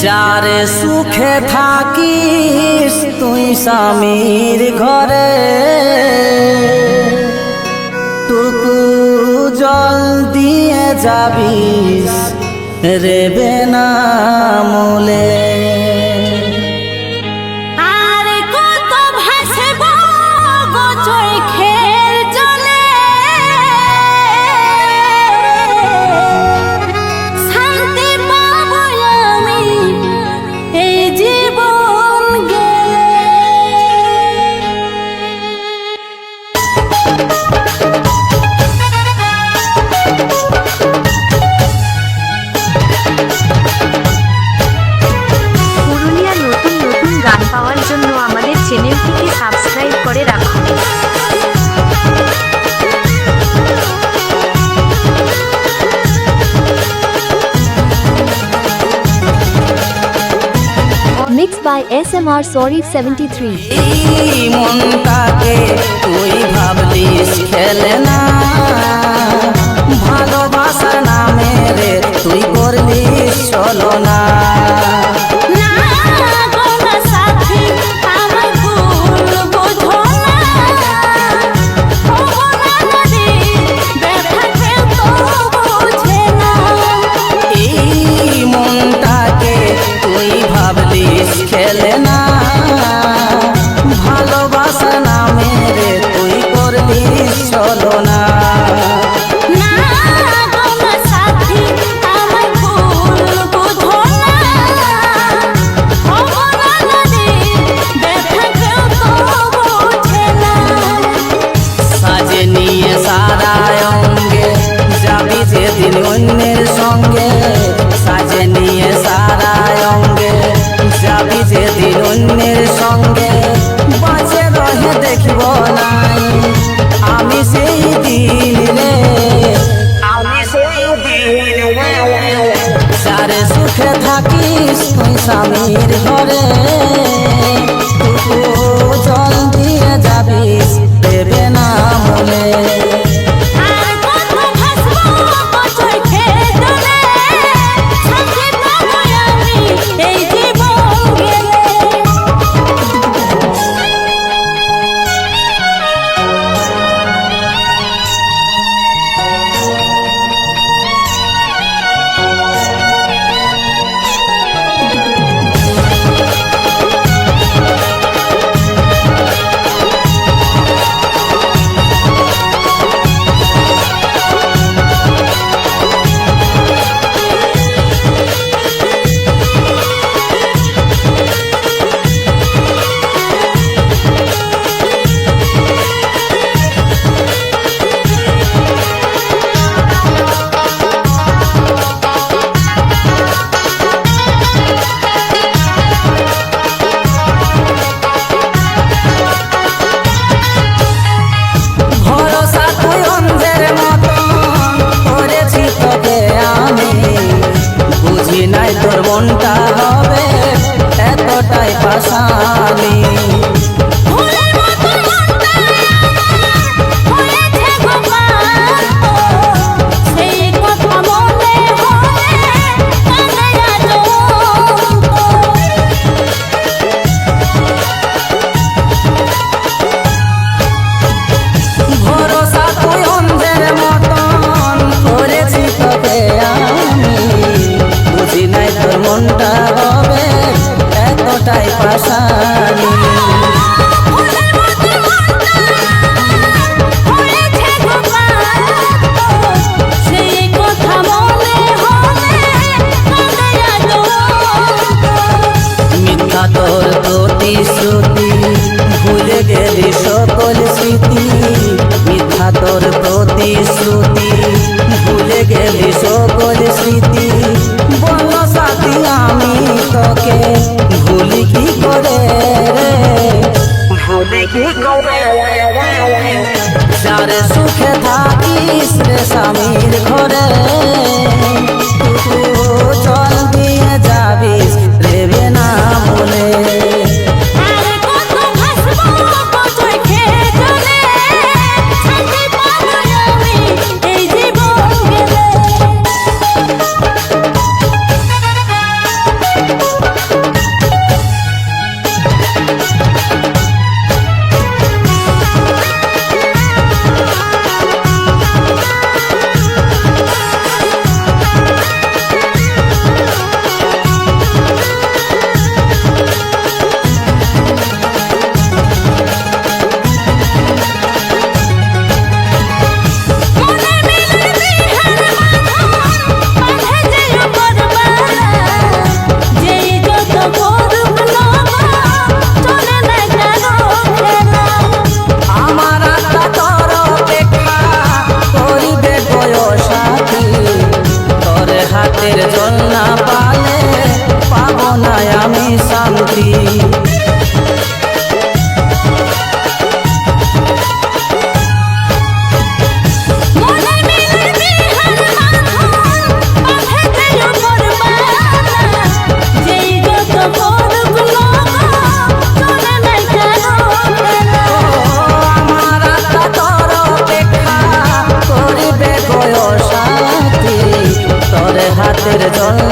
যারে সুখে থাকিস তুই স্বামীর ঘরে, টুকু জল দিয়ে যাবিস রেবে না মূলে। চ্যানেলটিকে সাবস্ক্রাইব করে রাখুন। Mixed by SMR Sorry 73। এই মনটাকে তুই ভাবলিস খেলে না, ভালোবাসা নামে রে তুই করলিস চলো না। খেলে না ভালোবাসা নামে রে তুই করলিস চলো না। সাজে নিয়ে সারা অঙ্গে যাবি যেদিন অন্যের সঙ্গে, সাজে নিয়ে সারা অঙ্গে যাবি যেদিন অন্যের সঙ্গে, বাঁচে রহে দেখব নাই আমি সেই দিন রে, আমি সেই দিন রে। যারে সুখে থাকিস তুই স্বামীর ঘরে, টুকু জল দিয়ে যাবিস দেবে না মনে। নাই তোর মনটা হবে এতটাই পাশানি, ভরসা তুই অন্ধের মতন করেছি তোকে আমি, বুঝি নাই তোর মনটা হবে এতটাই পাশানি। মিথ্যা তোর প্রতিশ্রুতি ভুলে গেলি সকল স্মৃতি, মিথ্যা তোর প্রতিশ্রুতি ভুলে গেলি সকল স্মৃতি। বল সাথী আমি তোকে ভুলি কি করে রে,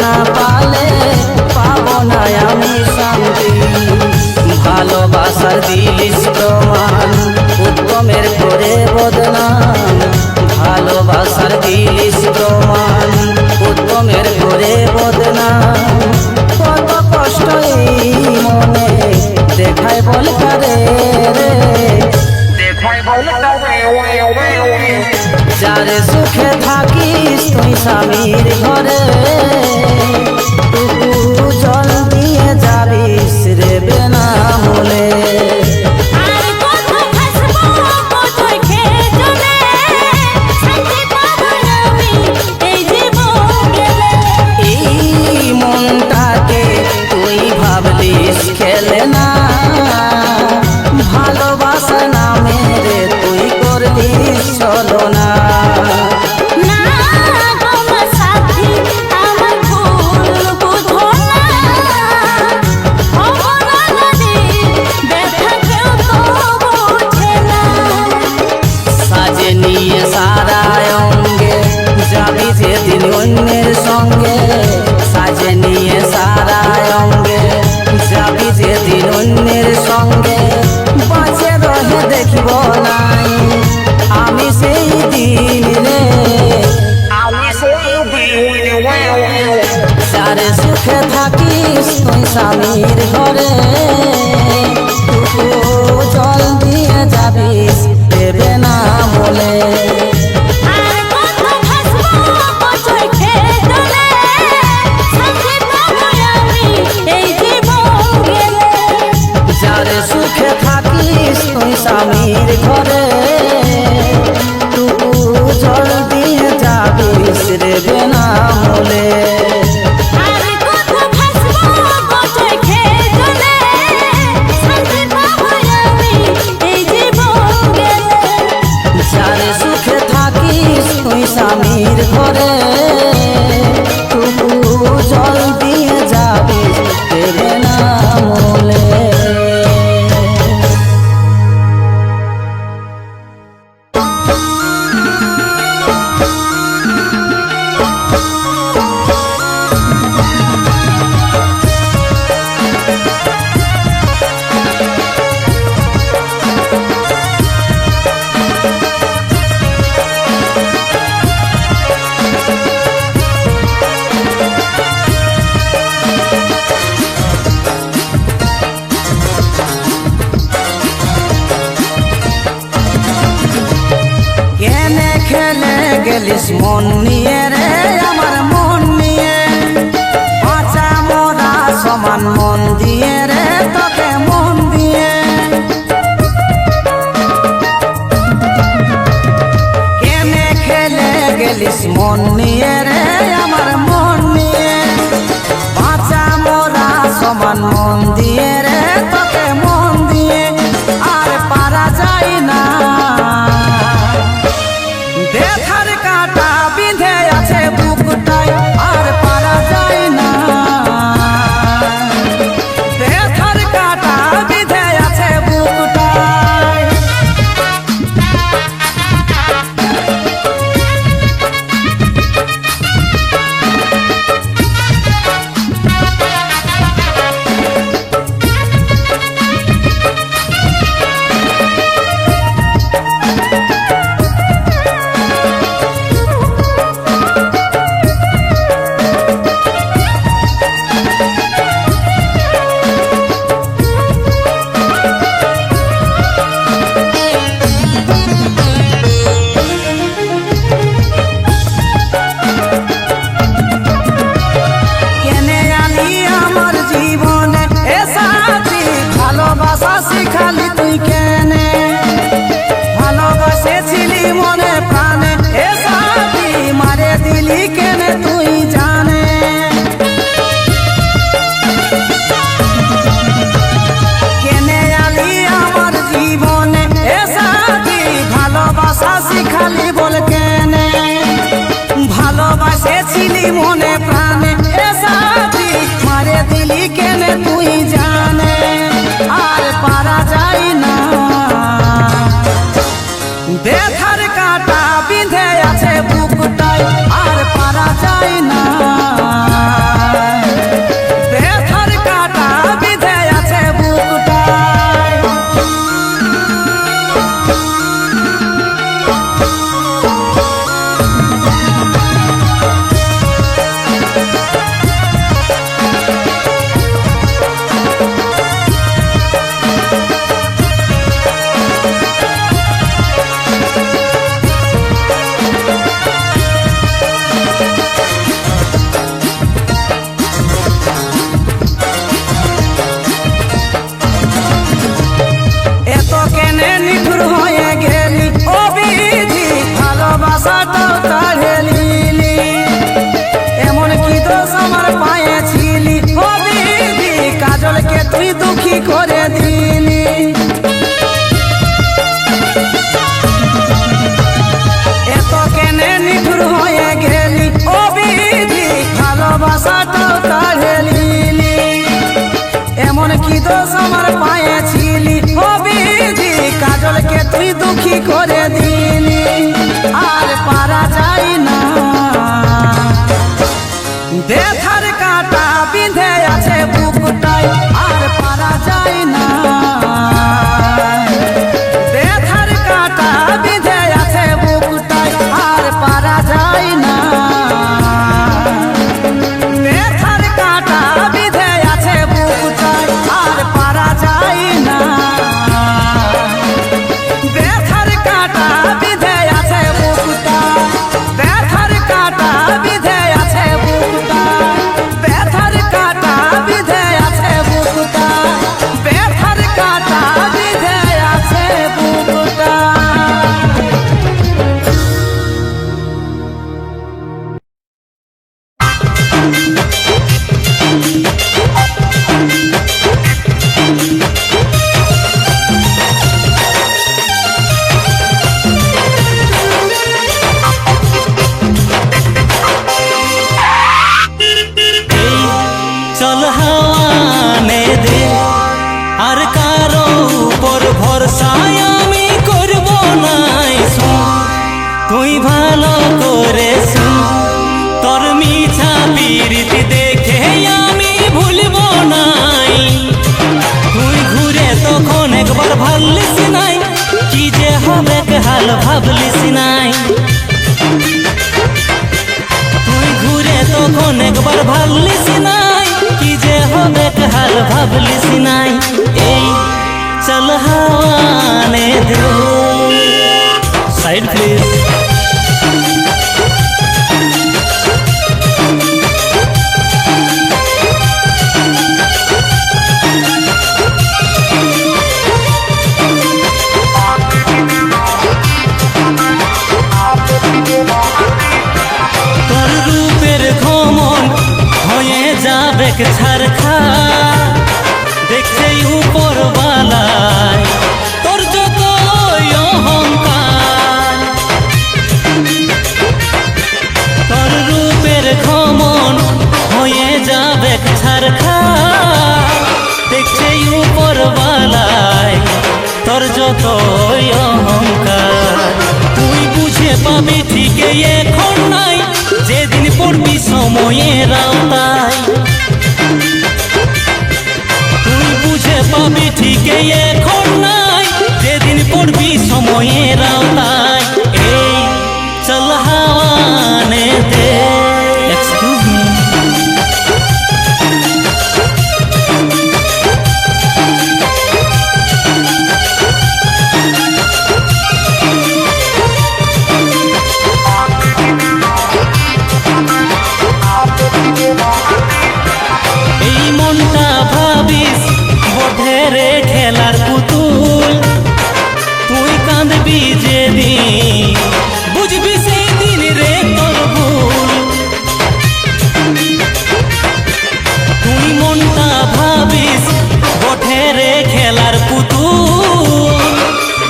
না পালে পাবো না আমি শান্তি। ভালোবাসার দিলিস প্রমাণ উত্তমের করে বদনাম। ভালোবাসার দিলিস প্রমাণ উত্তমের করে বদনাম। কত কষ্ট এই মনে দেখায় বল করে রে, দেখায় বল করে। যারে সুখে থাকিস তুই স্বামীর ঘরে, টুকু জল দিয়ে যাবিস রে বেনামূলে। এই মনটাকে তুই ভাবলিস খেলে না, ভালোবাসা নামে রে তুই করলিস চলো না। সাজে নিয়ে সারা অঙ্গে যাবি যেদিন অন্যের সঙ্গে, সাজে নিয়ে সারা অঙ্গে যাবি যেদিন অন্যের সঙ্গে। বাঁচে রহে দেখব নাই আমি সেই দিন রে, আমি সেই দিন রে। যারে সুখে থাকিস তুই স্বামীর ঘরে, টুকু জল দিয়ে যাবিস দেবে না বলে। যারে সুখে থাকিস তুই স্বামীর ঘরে, টুকু জল দিয়ে যাবিস রে বেনামূলে। যারে সুখে থাকিস তুই স্বামীর ঘরে, টুকু জল দিয়ে যাবিস রে বেনামূলে। কেনে খেলে গেলিস মন নিয়ে রে আমার মন নিয়ে, বাঁচা মরা সমান মন দিয়ে রে তোকে মন দিয়ে। কেনে খেলে গেলিস মন নিয়ে রে আমার মন নিয়ে, বাঁচা মরা সমান মন দিয়ে রে তোকে মন দিয়ে। আর পারা যায় না ব্যথার কাঁটা বিঁধে আছে বুকটায়, আর পারা যায় না ব্যথার কাঁটা বিঁধে আছে বুকটায়। দুঃখী করে দিলি। এত কেনে নিঠুর হয়ে গেলি ও বিধি, ভালোবাসাটাও কাঢ়ে নিলি। এমন কি দোষ আমার পায়েছিলি ও বিধি, কাজলকে তুই দুঃখী করে দিলি। আর পারা যায় না, ব্যথার কাঁটা বিঁধে আছে বুকটায়, আর পারা যায় না। ব্যথার কাঁটা বিঁধে আছে বুকটায়, আর পারা যায় না। ব্যথার কাঁটা বিঁধে আছে বুকটায়, আর পারা যায় না। ব্যথার কাঁটা বিঁধে আছে বুকটায়, ব্যথার কাঁটা বিঁধে আছে বুকটায়, ব্যথার কাঁটা বিঁধে আছে বুকটায়, ব্যথার কাঁটা বিঁধে আছে বুকটায়। চল হাওয়ানে দে, আর কারো উপর ভরসায় আমি করব নাই। তুই ভালো করে শুন, তোর মিছা পিরিতি দেখে আমি ভুলব নাই। তুই ঘুরে তখন একবার ভাবলিস নাই, কি যে হবে হাল ভাবলিস নাই। তুই ঘুরে তখন একবার ভাবলিস নাই, কি যে হবে হাল ভাবলিস নাই। এই চল হাওয়ানে দে। Side please. তোর রূপের ঘমন হয়ে যাবে ছারখা, দেখছে উপরওয়ালায় তোর যত অহংকার। তোর রূপের ঘমন হয়ে যাবে ছারখা, দেখছে উপরওয়ালায় তোর যত অহংকার। তুই বুঝে পাবি ঠিক এখন নাই, যেদিন পড়বি সময়ের আওতায়। তুই বুঝে পাবি ঠিক এখন নাই, যেদিন পড়বি সময়ের আওতায়। এই চল হাওয়ানে দে। Excuse me. এই মনটা ভাবিস বোধে রে খেলার পুতুল, তুই কাঁদবি যেদিন বুঝবি সেই দিন রে তোর ভুল। তুই মনটা ভাবিস বোধে রে খেলার পুতুল,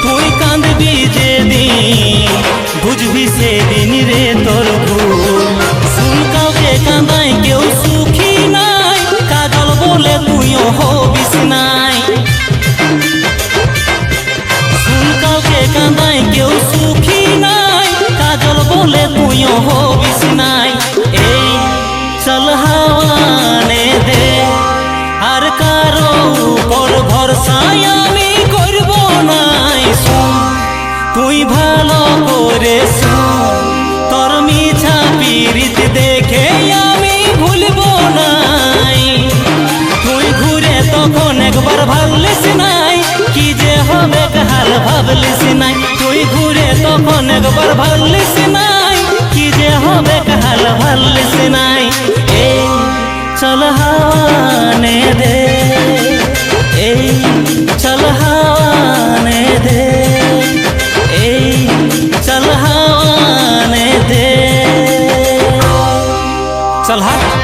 তুই কাঁদবি যেদিন বুঝবি সেদিন রে তোর ভুল। শুন কাউকে কাঁদাই কেউ সুখী নাই, কাজল বলে তুইও হবিস নাই। শুন কাউকে কাঁদাই কেউ সুখী নাই, কাজল বলে তুইও হবিস নাই। এই চল হাওয়ানে দে, আর কারো উপর ভরসায় আমি করব নাই। শুন তুই ভালো করে শুন, তোর মিছা পিরিত দেখে আমি ভুলব নাই। তুই ঘুরে তখন একবার ভাবলিস নাই, কি যে হবে হাল ভাবলিস নাই। তুই ঘুরে তখন একবার ভাবলিস নাই, কি যে হবে হাল ভাবলিস নাই। এই চল হাওয়ানে দে, এই চল হাওয়ানে দে, এই চল হাওয়ানে দে। চল হাট।